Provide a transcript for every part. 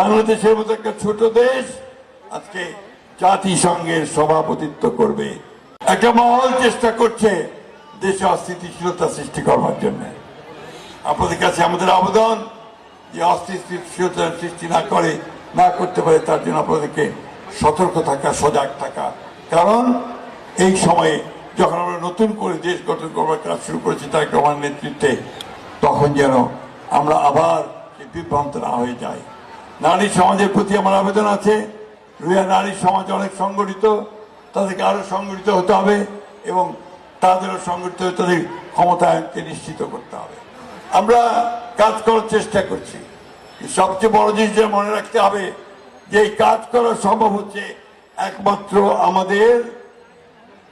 বাংলাদেশের মতো একটা ছোট দেশ আজকে জাতিসংঘের সভাপতিত্ব করবে। একটা মহল চেষ্টা করছে দেশে অস্থিতিশীলতা সৃষ্টি করবার জন্য। আপনাদের কাছে আমাদের আবেদন যে অস্থিতিশীলতা সৃষ্টি না করতে পারে তার জন্য আপনাদেরকে সতর্ক থাকা, সজাগ থাকা। কারণ এই সময়ে যখন আমরা নতুন করে দেশ গঠন করবার কাজ শুরু করেছি তারেক রহমানের নেতৃত্বে, তখন যেন আমরা আবার বিভ্রান্ত না হয়ে যাই। নারী সমাজের প্রতি আমার আবেদন আছে, রুইয়া নারী সমাজ অনেক সংগঠিত, তাদেরকে আরো সংগঠিত হতে হবে এবং তাদেরও সংগঠিত হয়ে তাদের ক্ষমতায়নকে নিশ্চিত করতে হবে। আমরা কাজ করার চেষ্টা করছি। সবচেয়ে বড় জিনিস যেটা মনে রাখতে হবে যে এই কাজ করা সম্ভব হচ্ছে একমাত্র আমাদের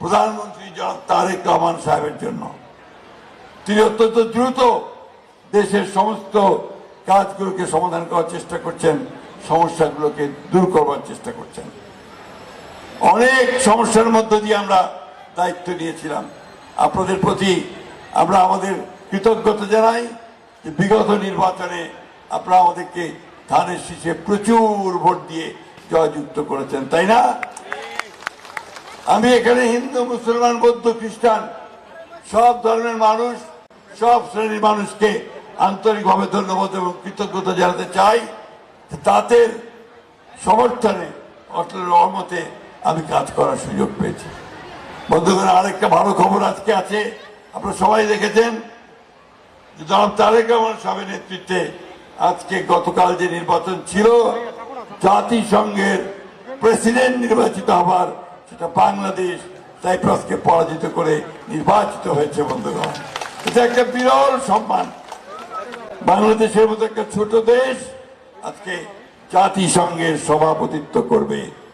প্রধানমন্ত্রী জনাব তারেক রহমান সাহেবের জন্য। তিনি অত্যন্ত দ্রুত দেশের সমস্ত কাজগুলোকে সমাধান করার চেষ্টা করছেন, সমস্যাগুলোকে দূর করবার চেষ্টা করছেন। অনেক সমস্যার মধ্য দিয়ে আমরা দায়িত্ব নিয়েছিলাম। আপনাদের প্রতি আমরা আমাদের কৃতজ্ঞতা জানাই যে বিগত নির্বাচনে আপনারা আমাদেরকে ধানের শীষে প্রচুর ভোট দিয়ে জয়যুক্ত করেছেন, তাই না? আমি এখানে হিন্দু, মুসলমান, বৌদ্ধ, খ্রিস্টান সব ধর্মের মানুষ, সব শ্রেণীর মানুষকে আন্তরিকভাবে ধন্যবাদ এবং কৃতজ্ঞতা জানাতে চাই। তাদের সমর্থনে, অটল রহমতে আমি কাজ করার সুযোগ পেয়েছি। বন্ধুগণ, আরেকটা ভালো খবর আজকে আছে, আপনারা সবাই দেখেছেন যে জনাব তারেক রহমান সাহেবের নেতৃত্বে আজকে গতকাল যে নির্বাচন ছিল, জাতিসংঘের প্রেসিডেন্ট নির্বাচিত হবার সেটা বাংলাদেশ সাইপ্রাসকে পরাজিত করে নির্বাচিত হয়েছে। বন্ধুগণ, এটা একটা বিরল সম্মান। বাংলাদেশের মতো একটা ছোট দেশ আজকে জাতিসংঘের সভাপতিত্ব করবে।